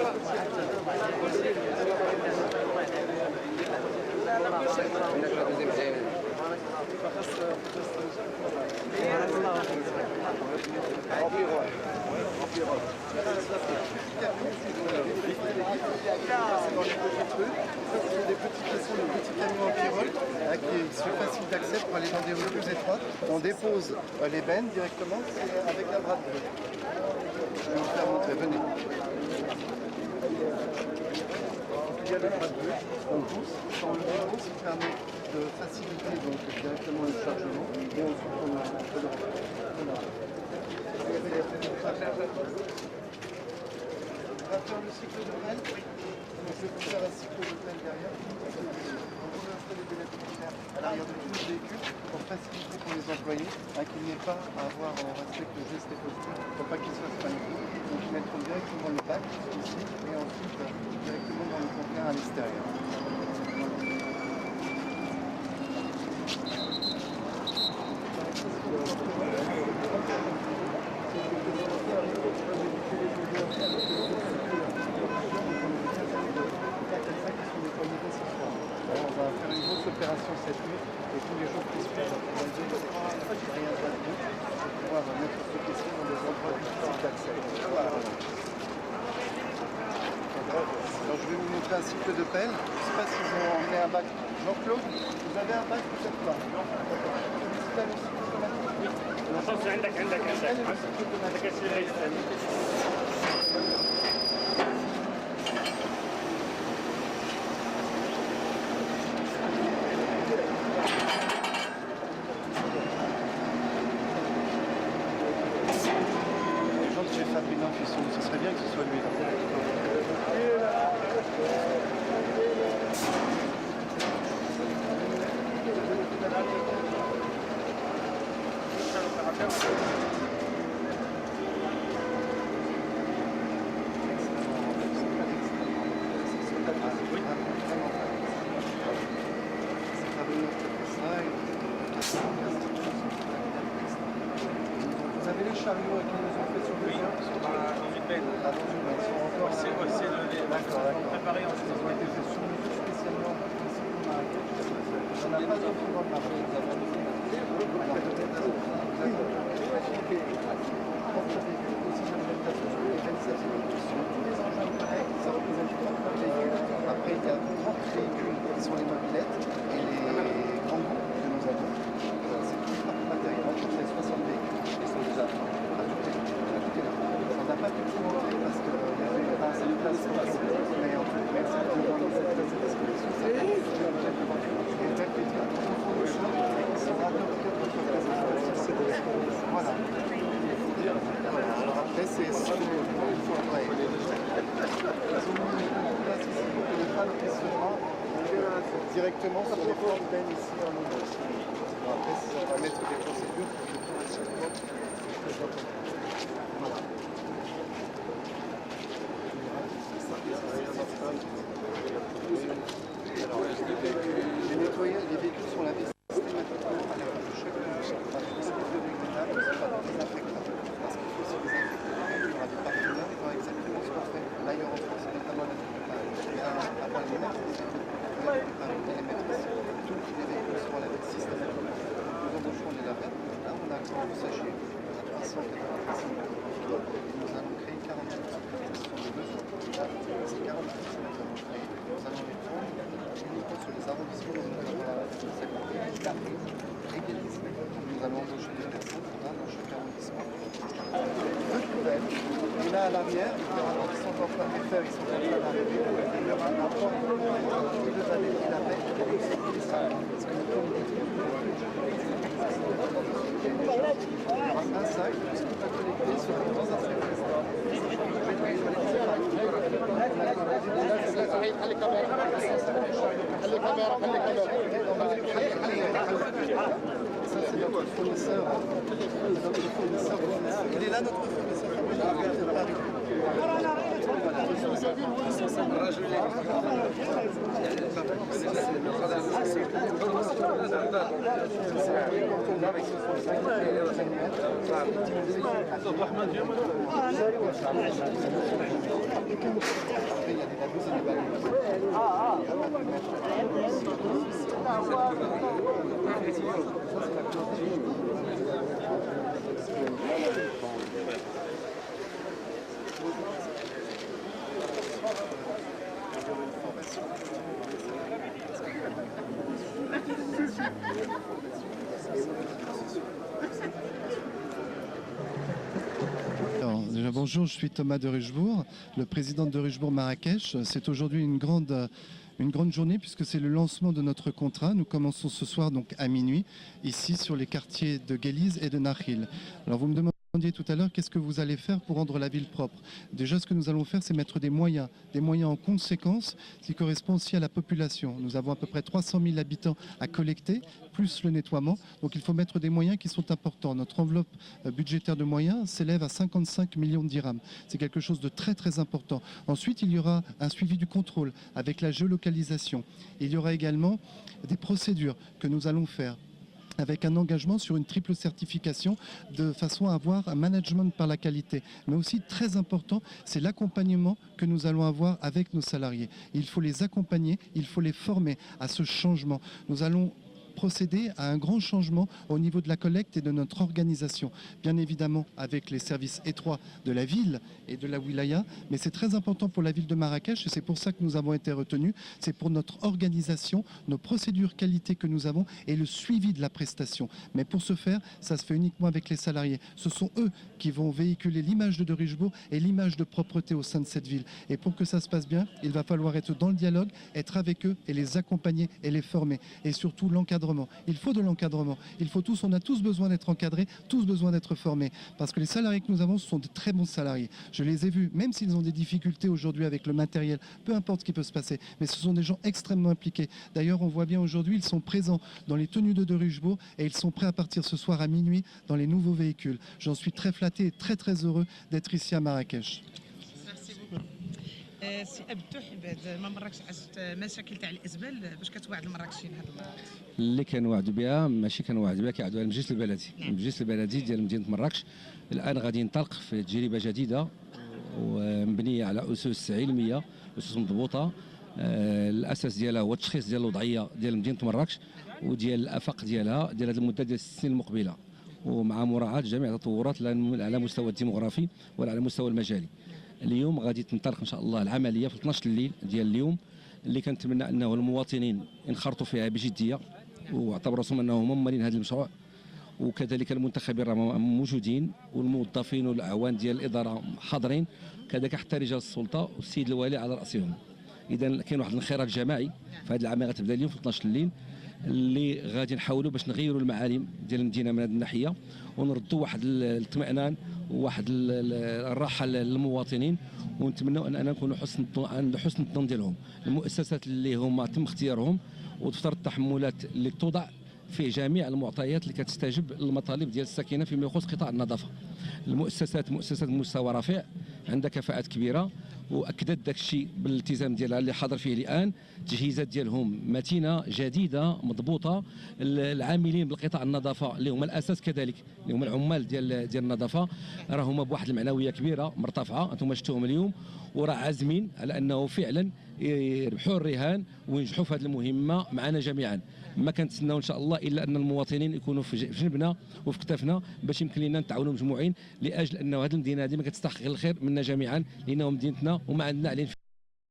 Des petits caissons, des petits camions en pyrole qui sont faciles d'accès pour aller dans des rues plus étroites. On dépose les bennes directement avec la brade bleue. Je vais vous faire montrer, venez. Il y a le brade bleu, on pousse, quand on le dépose, ça permet de faciliter donc, directement le chargement et ensuite on peut le refaire. Voilà. On va faire le cycle de pelle. Donc je vais vous faire un cycle de pelle derrière. On va installer des électriciens à l'arrière de tous les véhicules pour faciliter pour les employés qu'il n'y ait pas à avoir en respect le geste et posture pour pas qu'ils soient paniqués. Donc ils mettront directement le bac ici et ensuite directement dans le conteneur à l'extérieur. On va faire une grosse opération cette nuit et tous les jours qui suivent, on va dire rien de plus pour pouvoir mettre ce question dans des endroits difficiles d'accès. Alors je vais vous montrer un cycle de pelle. Je ne sais pas s'ils ont emmené un bac. Jean-Claude, vous avez un bac peut-être pas? J'ai Fabrina qui sont, ce serait bien que ce soit lui. Vous avez les chariots qui nous ont fait sur le lien dans une benne. Dans une benne. Ils sont encore préparés en fait. Ils ont été faits sous mesure spécialement ici pour Marrakech. On n'a pas d'autre dans le Marrakech. Après, il y a 30 véhicules qui sont les mobilettes et les grands groupes que nous avons. C'est tout le matériel. On a 60 véhicules qui sont déjà à tout est là. On n'a pas pu tout montrer parce qu'il y avait pas assez de place pour passer. Mais en tout cas, merci de nous donner cette exposition. C'est un bel plaisir. Voilà. Alors après, c'est ce qu'il faut après. Ils ont mis une place ici pour que les femmes puissent se rendre directement sur les formes bennes ici en Inde. Après, on va mettre des procédures pour que tout le monde. Voilà. Alors, les nettoyer, les véhicules sont lavés systématiquement à la fin de chaque de régional, ils sont pas désinfectants. Parce qu'il faut aussi désinfecter. Il y aura des partenaires, il faudra exactement ce qu'on fait ailleurs en France, notamment la avant les ménages, les mettre ici. Tous les véhicules seront lavés systématiquement. Nous embaucherons des laveurs. Là, on a un grand sachet à 380 kg. Nous allons créer 40 kg. Ce sont des besoins. Ces 40 kg que nous allons créer, nous allons les prendre uniquement sur les arrondissements où nous avons la responsabilité égalisée. Nous allons embaucher des personnes dans chaque arrondissement. Deux poubelles. Et là à l'arrière, il y aura qui sont en train de faire, ils sont en train d'arriver. Il y aura un port de 2 années qui l'appelle pour les salles. Parce que nous sommes il y aura un sac, tout ce qui va collecter sur les grands inspecteurs. Ça c'est notre fournisseur. Il est là notre fournisseur. Alors, déjà, bonjour, je suis Thomas de Richebourg, le président de Richebourg Marrakech. C'est aujourd'hui une grande journée puisque c'est le lancement de notre contrat. Nous commençons ce soir donc à minuit, ici sur les quartiers de Guéliz et de Nakhil. Alors vous me demandiez tout à l'heure qu'est-ce que vous allez faire pour rendre la ville propre. Déjà ce que nous allons faire c'est mettre des moyens en conséquence qui correspondent aussi à la population. Nous avons à peu près 300 000 habitants à collecter, plus le nettoiement. Donc il faut mettre des moyens qui sont importants. Notre enveloppe budgétaire de moyens s'élève à 55 millions de dirhams. C'est quelque chose de très très important. Ensuite il y aura un suivi du contrôle avec la géolocalisation. Il y aura également des procédures que nous allons faire avec un engagement sur une triple certification de façon à avoir un management par la qualité. Mais aussi très important, c'est l'accompagnement que nous allons avoir avec nos salariés. Il faut les accompagner, il faut les former à ce changement. Nous allons procéder à un grand changement au niveau de la collecte et de notre organisation. Bien évidemment avec les services étroits de la ville et de la wilaya, mais c'est très important pour la ville de Marrakech et c'est pour ça que nous avons été retenus. C'est pour notre organisation, nos procédures qualité que nous avons et le suivi de la prestation. Mais pour ce faire, ça se fait uniquement avec les salariés. Ce sont eux qui vont véhiculer l'image de Richebourg et l'image de propreté au sein de cette ville. Et pour que ça se passe bien, il va falloir être dans le dialogue, être avec eux et les accompagner et les former. Et surtout l'encadrement. Il faut de l'encadrement. On a tous besoin d'être encadrés, tous besoin d'être formés. Parce que les salariés que nous avons, ce sont de très bons salariés. Je les ai vus, même s'ils ont des difficultés aujourd'hui avec le matériel, peu importe ce qui peut se passer. Mais ce sont des gens extrêmement impliqués. D'ailleurs, on voit bien aujourd'hui, ils sont présents dans les tenues de Richebourg et ils sont prêts à partir ce soir à minuit dans les nouveaux véhicules. J'en suis très flatté et très très heureux d'être ici à Marrakech. سي ابتوح بعد ما مراكش عشت مشاكل تاع الازبال باش كتوعد المراكشيين هذا المره اللي كنوعدوا بها ماشي كنوعدوا بها كيعدوا على المجلس البلدي. المجلس البلدي ديال مدينه مراكش الان غادي ينطلق في تجربه جديده ومبنيه على اسس علميه، اسس مضبوطه. الاساس ديالها هو التشخيص ديال الوضعيه ديال مدينه مراكش وديال الافاق ديالها ديال هذه المده ديال السنين المقبله، ومع مراعاه جميع التطورات لا على مستوى الديموغرافي ولا على مستوى المجالي. اليوم غادي تنطلق ان شاء الله العمليه في 12 الليل ديال اليوم اللي كنتمنى انه المواطنين ينخرطوا فيها بجديه واعتبروا راسهم انهم ممالين هذا المشروع، وكذلك المنتخبين راه موجودين والموظفين والاعوان ديال الاداره حاضرين، كذلك حتى رجال السلطه والسيد الوالي على راسهم. اذا كاين واحد الانخراط جماعي في هذه العمليه غتبدا اليوم في 12 الليل اللي غادي نحاولوا باش نغيروا المعالم ديال المدينه من هذه الناحيه ونردوا واحد الاطمئنان وواحد الراحه للمواطنين، ونتمنوا اننا نكونوا عند حسن الظن ديالهم. المؤسسات اللي هما تم اختيارهم وتفترض التحملات اللي توضع في جميع المعطيات اللي كتستجب للمطالب ديال الساكنه فيما يخص قطاع النظافه. المؤسسات مؤسسات مستوى رفيع عندها كفاءات كبيره واكدت داك الشيء بالالتزام ديالها اللي حاضر فيه الان. التجهيزات ديالهم متينه جديده مضبوطه. العاملين بالقطاع النظافه اللي هما الاساس كذلك اللي هما العمال ديال النظافه راه هما بواحد المعنويه كبيره مرتفعه، انتم شفتوهم اليوم وراه عازمين على انه فعلا يربحوا الرهان وينجحوا في هذه المهمه معنا جميعا. ما كنتسناو ان شاء الله الا ان المواطنين يكونوا في جنبنا وفي كتافنا باش يمكن لنا نتعاونوا مجموعين لاجل انه هذه المدينه هذه ما كتستحق غير الخير منا جميعا، لانه مدينتنا وما عندنا عليه